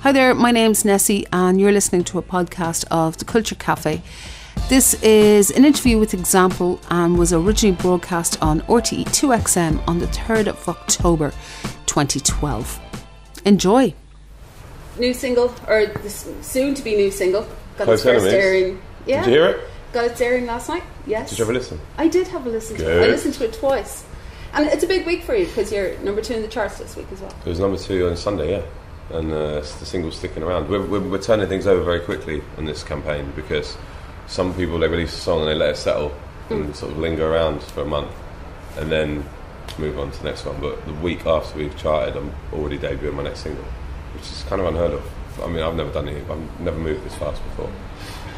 Hi there, my name's Nessy and you're listening to a podcast of The Culture Cafe. This is an interview with Example and was originally broadcast on RTE 2XM on the 3rd of October 2012. Enjoy. New single, or soon to be new single. Got its first airing. Yeah. Did you hear it? Got its airing last night, yes. Did you have a listen? I did have a listen to it. I listened to it twice. And it's a big week for you because you're number 2 in the charts this week as well. It was number 2 on Sunday, yeah. And the single's sticking around. We're turning things over very quickly on this campaign because some people, they release a song and they let it settle and sort of linger around for a month and then move on to the next one. But the week after we've charted, I'm already debuting my next single, which is kind of unheard of. I mean, I've never done it. I've never moved this fast before.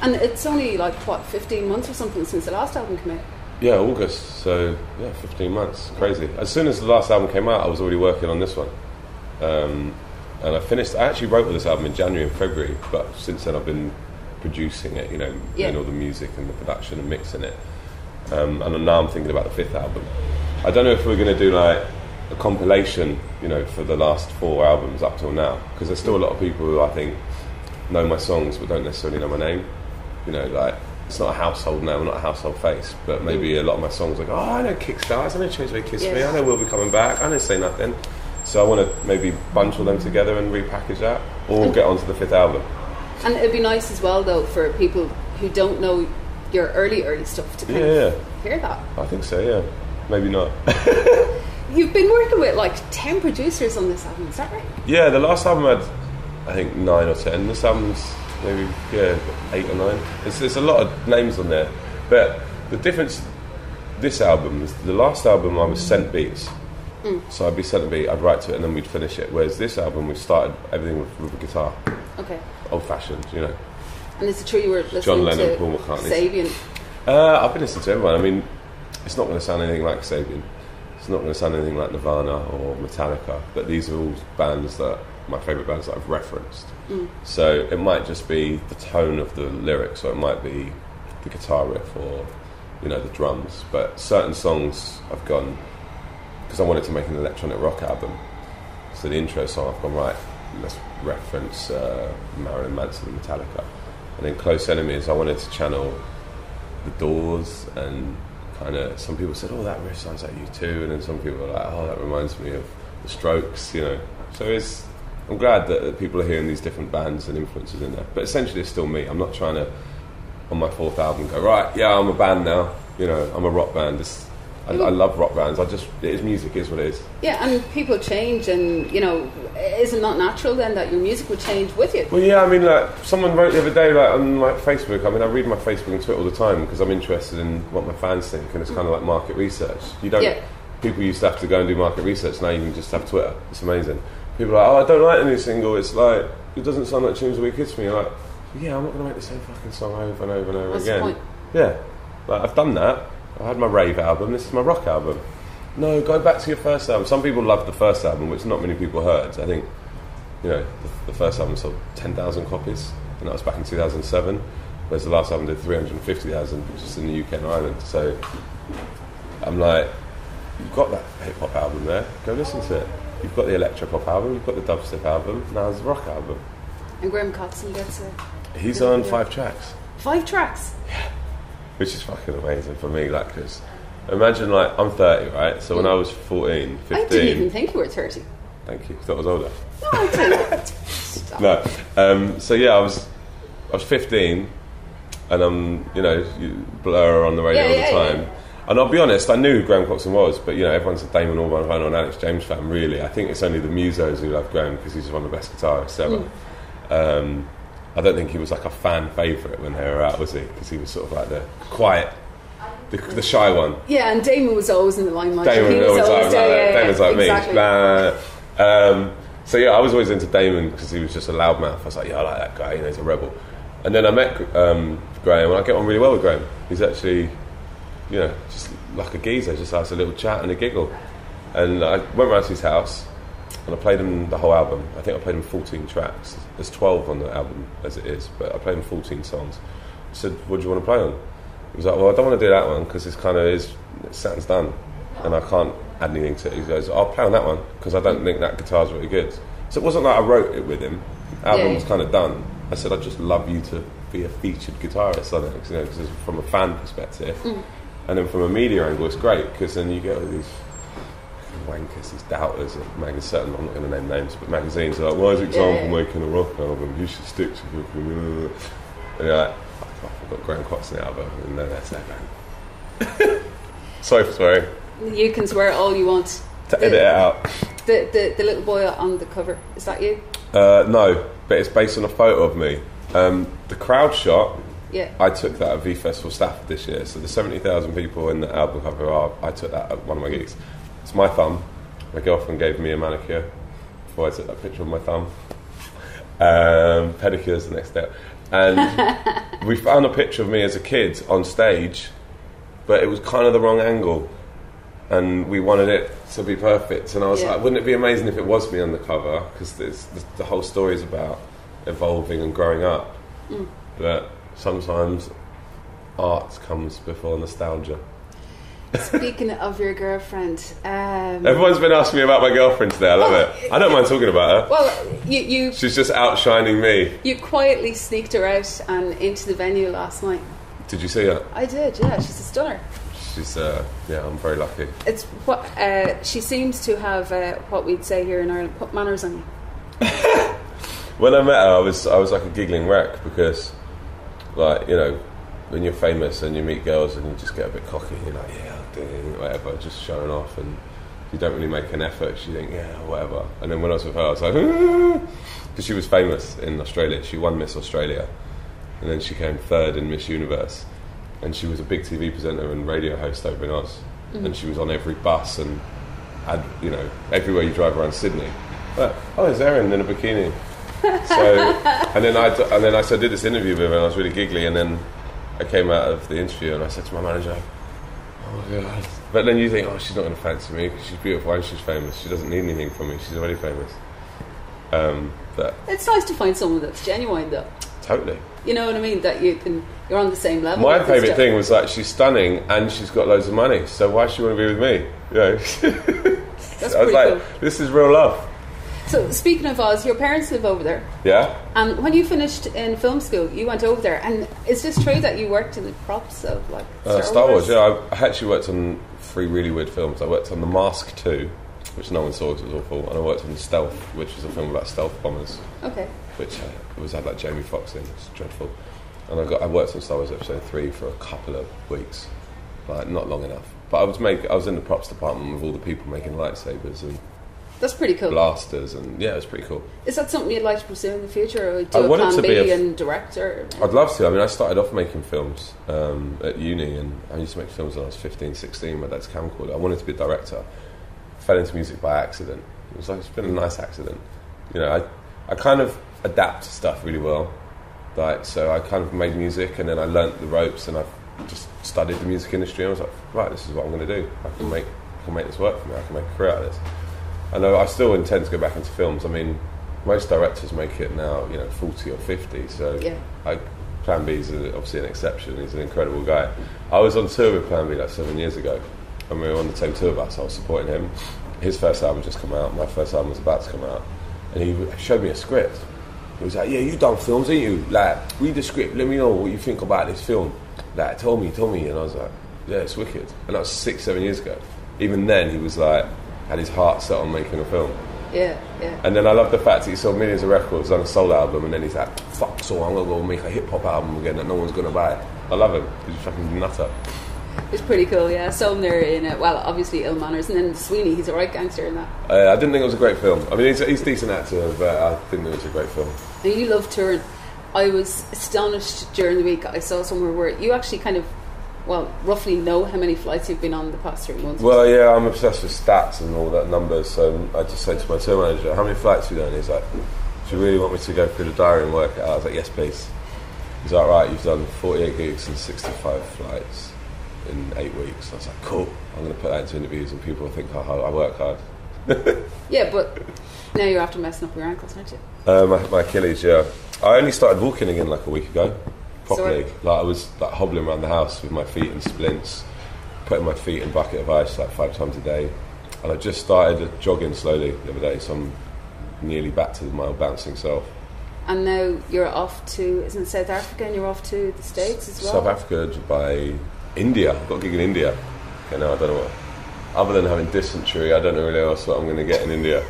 And it's only 15 months or something since the last album came out? Yeah, August. So, 15 months. Crazy. As soon as the last album came out, I was already working on this one. And I actually wrote this album in January and February, but since then I've been producing it, doing all the music and the production and mixing it. And now I'm thinking about the 5th album. I don't know if we're going to do a compilation, for the last 4 albums up till now, because there's still a lot of people who I think know my songs but don't necessarily know my name. It's not a household name, I'm not a household face, but maybe a lot of my songs I know Kickstart, I know Change the Way You Kiss Me, I know We'll Be Coming Back, I know Say Nothing. So I want to maybe bunch all them together and repackage that, or get onto the 5th album. And it'd be nice as well, though, for people who don't know your early stuff to kind of hear that. I think so, yeah. Maybe not. You've been working with 10 producers on this album, is that right? Yeah, the last album had, I think, 9 or 10. This album's maybe 8 or 9. There's a lot of names on there, but the difference. This album is the last album. I was sent beats. So I'd be sent a beat, I'd write to it, and then we'd finish it. Whereas this album, we started everything with a guitar. Okay. Old-fashioned, And is it true you were listening John Lennon, to Paul McCartney? Sabian? I've been listening to everyone. I mean, it's not going to sound anything like Sabian. It's not going to sound anything like Nirvana or Metallica. But these are all bands my favourite bands that I've referenced. So it might just be the tone of the lyrics, or it might be the guitar riff, or the drums. But certain songs I've gone, because I wanted to make an electronic rock album. So the intro song, I've gone, right, let's reference Marilyn Manson and Metallica. And then Close Enemies, I wanted to channel The Doors, and kind of, some people said, that riff sounds like U2, and then some people were like, that reminds me of The Strokes, So I'm glad that people are hearing these different bands and influences in there. But essentially it's still me. I'm not trying to, on my 4th album, go, right, I'm a band now, I'm a rock band. I love rock bands. It is music, it is what it is. Yeah, and people change, and is it not natural then that your music would change with you? Well, yeah, I mean, someone wrote the other day, on Facebook. I mean, I read my Facebook and Twitter all the time because I'm interested in what my fans think, and it's kind of like market research. People used to have to go and do market research. Now you can just have Twitter. It's amazing. People are like, I don't like the new single. It's like, it doesn't sound like Change the Way You Kiss Me. You're like, I'm not going to make the same fucking song over and over and over again. What's the point? Yeah, I've done that. I had my rave album, this is my rock album. No, go back to your first album. Some people loved the first album, which not many people heard. I think, the first album sold 10,000 copies, and that was back in 2007, whereas the last album did 350,000, which is in the UK and Ireland. So I'm like, you've got that hip-hop album there, go listen to it. You've got the electro-pop album, you've got the dubstep album, now there's the rock album. And Graham Coxon gets it. He's on 5 tracks. 5 tracks? Yeah. Which is fucking amazing for me, because imagine, I'm 30, right? So when I was 14, 15... I didn't even think you were 30. Thank you, I thought I was older. No, I didn't. No. So yeah, I was 15, and I'm, you Blur on the radio all the time. Yeah. And I'll be honest, I knew who Graham Coxon was, but, everyone's a Damon Albarn fan or an Alex James fan, really. I think it's only the musos who love Graham, because he's one of the best guitarists ever. I don't think he was a fan favourite when they were out, was he? Because he was sort of the quiet, the shy one. Yeah, and Damon was always in the limelight. Damon was like me. Exactly. So yeah, I was always into Damon because he was just a loudmouth. I was like, I like that guy, he's a rebel. And then I met Graham, and I get on really well with Graham. He's actually, just like a geezer, just has a little chat and a giggle. And I went round to his house, and I played him the whole album. I think I played him 14 tracks. There's 12 on the album as it is, but I played him 14 songs. I said, what do you want to play on? He was like, well, I don't want to do that one because it sounds done, and I can't add anything to it. He goes, I'll play on that one because I don't think that guitar's really good. So it wasn't like I wrote it with him. album was kind of done. I said, I'd just love you to be a featured guitarist on it, because it's from a fan perspective. And then from a media angle, it's great, because then you get all these wankers, these doubters of magazines. I'm not going to name names, but magazines are like, why is Example making a rock album? You should stick to it. And you're like, I've got Graham Cox in the album, and then that's that, man. Sorry for swearing. You can swear all you want. To edit it out. The little boy on the cover, is that you? No, but it's based on a photo of me. The crowd shot, I took that at V Festival Stafford this year. So the 70,000 people in the album cover I took that at one of my gigs. It's my thumb. My girlfriend gave me a manicure before I took that picture of my thumb. Pedicures the next day. And we found a picture of me as a kid on stage, but it was kind of the wrong angle. And we wanted it to be perfect. And I was like, wouldn't it be amazing if it was me on the cover? Because the whole story is about evolving and growing up. But sometimes art comes before nostalgia. Speaking of your girlfriend... everyone's been asking me about my girlfriend today. I love it. I don't mind talking about her. Well, you... She's just outshining me. You quietly sneaked her out and into the venue last night. Did you see her? I did, yeah. She's a stunner. She's, I'm very lucky. It's what she seems to have what we'd say here in Ireland, put manners on you. When I met her, I was like a giggling wreck, because, like, you know, when you're famous and you meet girls and you just get a bit cocky, you're like, yeah, I'll do whatever, just showing off, and you don't really make an effort. You think, yeah, whatever. And then when I was with her, I was like, because she was famous in Australia. She won Miss Australia, and then she came third in Miss Universe. And she was a big TV presenter and radio host over in Oz. And she was on every bus and had, you know, everywhere you drive around Sydney. But, there's Erin in a bikini. So, and then I did this interview with her, and I was really giggly. And then I came out of the interview and I said to my manager, "Oh my God!" But then you think, she's not going to fancy me because she's beautiful and she's famous. She doesn't need anything from me. She's already famous. But it's nice to find someone that's genuine, though. Totally. You know what I mean? That you're on the same level. My favourite thing was, like, she's stunning and she's got loads of money, so why should she want to be with me? You know? That's I was like, cool. This is real love. So, speaking of Oz, your parents live over there. Yeah. And when you finished in film school, you went over there. And is this true that you worked in the props of, like, Star Wars? Yeah, I actually worked on 3 really weird films. I worked on The Mask 2, which no one saw because it was awful, and I worked on Stealth, which was a film about stealth bombers. Okay. Which had like Jamie Foxx in. It's dreadful. And I worked on Star Wars Episode 3 for a couple of weeks, like not long enough. But I was in the props department with all the people making lightsabers and that's pretty cool. Blasters, and yeah, it was pretty cool. Is that something you'd like to pursue in the future, or do I a plan B and director? I'd love to. I mean, I started off making films at uni, and I used to make films when I was 15, 16. My dad's camcorder. I wanted to be a director. Fell into music by accident. It's been a nice accident. You know, I kind of adapt to stuff really well. Like, so I kind of made music, and then I learnt the ropes, and I just studied the music industry. And I was like, right, this is what I'm going to do. I can make this work for me. I can make a career out of this. I know I still intend to go back into films. I mean, most directors make it now, 40 or 50. So Plan B is obviously an exception. He's an incredible guy. I was on tour with Plan B like 7 years ago, and we were on the same tour bus. I was supporting him. His first album just come out. My first album was about to come out, and he showed me a script. He was like, "Yeah, you done films, ain't you? Like, read the script. Let me know what you think about this film. Like, tell me." And I was like, "Yeah, it's wicked." And that was 6-7 years ago. Even then, he was like, had his heart set on making a film. Yeah. And then I love the fact that he sold millions of records on a soul album, and then he's like, "Fuck, so I'm gonna go make a hip hop album again that no one's gonna buy." I love him. He's a fucking nutter. It's pretty cool, yeah. So there in obviously Ill Manners, and then Sweeney, he's a right gangster in that. I didn't think it was a great film. I mean, he's a decent actor, but I didn't think it was a great film. And you love touring. I was astonished during the week. I saw somewhere where you actually kind of, roughly know how many flights you've been on the past 3 months. Well, yeah, I'm obsessed with stats and all that numbers. So I just say to my tour manager, "How many flights have you done?" He's like, "Do you really want me to go through the diary and work it out?" I was like, "Yes, please." He's like, "Right, you've done 48 gigs and 65 flights in 8 weeks." I was like, "Cool, I'm going to put that into interviews and people will think I work hard." Yeah, but now you're after messing up your ankles, aren't you? My Achilles, yeah. I only started walking again like a week ago, properly. Like, I was like hobbling around the house with my feet in splints, putting my feet in a bucket of ice like 5 times a day. And I just started jogging slowly the other day, so I'm nearly back to my old bouncing self. And now you're off to, isn't it South Africa, and you're off to the States as well? South Africa, Dubai, India. I've got a gig in India. Okay, no, I don't know what. Other than having dysentery, I don't know really else what I'm going to get in India.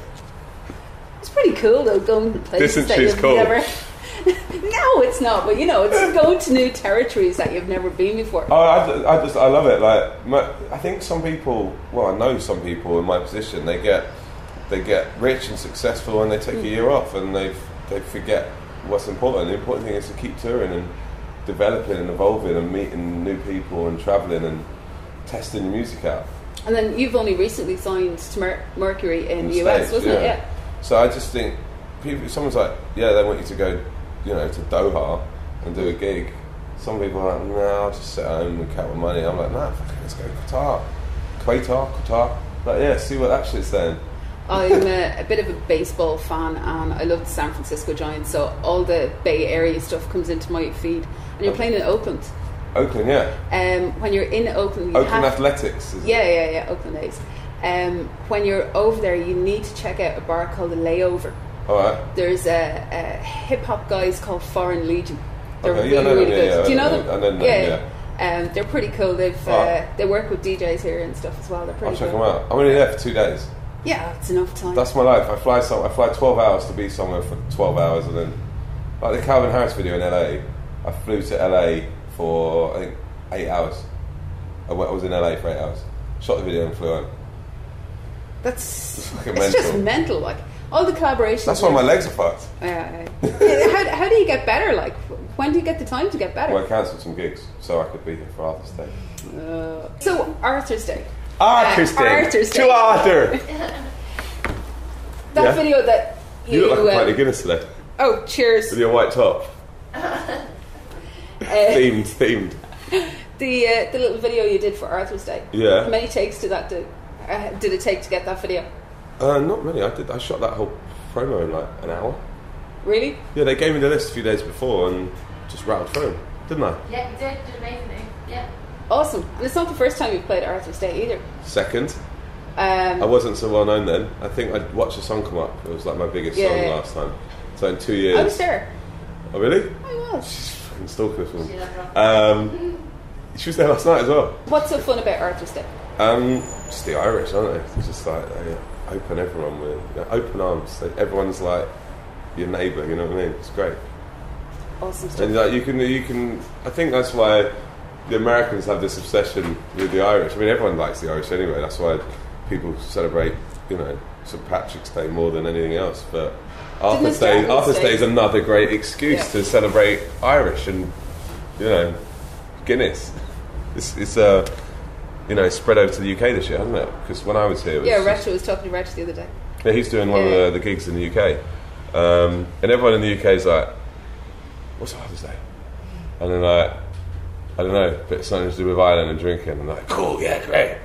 It's pretty cool though, going to places that you've cool. never... No, it's not, but you know, it's going to new territories that you've never been before. Oh, I love it. Like, I think some people, well, I know some people in my position, they get rich and successful and they take a year off and they forget what's important. The important thing is to keep touring and developing and evolving and meeting new people and travelling and testing your music out. And then you've only recently signed to Mercury in the US, States, wasn't it? Yeah. So I just think, someone's like, yeah, they want you to go, you know, to Doha and do a gig. Some people are like, nah, I'll just sit at home and count my money. I'm like, nah, fucking let's go Qatar. But yeah, see what that shit's saying. I'm a bit of a baseball fan and I love the San Francisco Giants, so all the Bay Area stuff comes into my feed. And you're playing in Oakland. Oakland, yeah. When you're in Oakland... Oakland Athletics. Yeah, Oakland A's. When you're over there, you need to check out a bar called The Layover. All right. There's a hip-hop guys called Foreign Legion. They're really good. Yeah, do you know them? I know them, yeah. They're pretty cool. They work with DJs here and stuff as well. They're pretty I'll check cool. them out. I'm only there for 2 days. Yeah, it's enough time. That's my life. I fly 12 hours to be somewhere for 12 hours, and then, like the Calvin Harris video in LA, I flew to LA for, I think, 8 hours. I was in LA for 8 hours. Shot the video and flew home. It's mental. just mental, like all the collaborations. That's why my legs are fucked. Yeah. How do you get better? Like, when do you get the time to get better? Well, I cancelled some gigs so I could be here for Arthur's Day. So Arthur's Day. Arthur's Day. To Arthur. That video that you look like a pint of Guinness today. Oh, cheers. With your white top. Themed. The little video you did for Arthur's Day. Yeah. How many takes did it take to get that video? Not really. I shot that whole promo in like an hour. Really? Yeah, they gave me the list a few days before and just rattled through, didn't I? Yeah, you did. Did amazingly. Yeah. Awesome. And it's not the first time you've played Arthur's Day either. Second. I wasn't so well known then. I think I'd watched a song come up. It was like my biggest song last time. So in 2 years. I was there. Oh really? I was. She's fucking stalking this woman. She was there last night as well. What's so fun about Arthur's Day? Just the Irish, aren't they? It's just like they open everyone with open arms. Everyone's like your neighbour. You know what I mean? It's great. Awesome stuff. And like you can. I think that's why the Americans have this obsession with the Irish. I mean, everyone likes the Irish anyway. That's why people celebrate, St. Patrick's Day more than anything else. But Arthur's Day is another great excuse to celebrate Irish and Guinness. It's spread over to the UK this year, hasn't it? Because when I was here, Retro was talking to Retro the other day. Yeah, he's doing one of the gigs in the UK, and everyone in the UK is like, "What's Arthur's Day?" And then like, I don't know, but it's something to do with Ireland and drinking. And like, cool, yeah, great.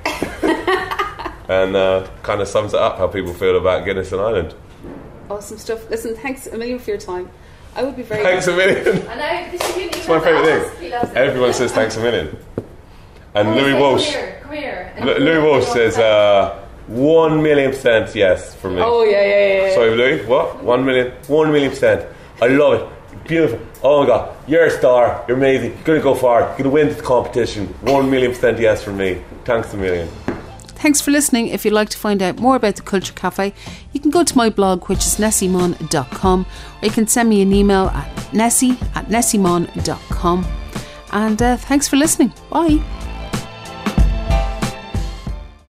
And kind of sums it up how people feel about Guinness and Ireland. Awesome stuff. Listen, thanks a million for your time. I would be very thanks a million. I know, it's my favourite thing. Everyone says thanks a million. And Louis Walsh. Come here. Louis Walsh says 1,000,000% yes from me. Oh yeah. Sorry, Louis. What? 1,000,000%. I love it. Beautiful. Oh my God, you're a star. You're amazing. You're gonna go far. You're gonna win this competition. 1,000,000% yes from me. Thanks a million. Thanks for listening. If you'd like to find out more about the Culture Cafe, you can go to my blog, which is nessymon.com, or you can send me an email at nessy@nessymon.com. And thanks for listening. Bye.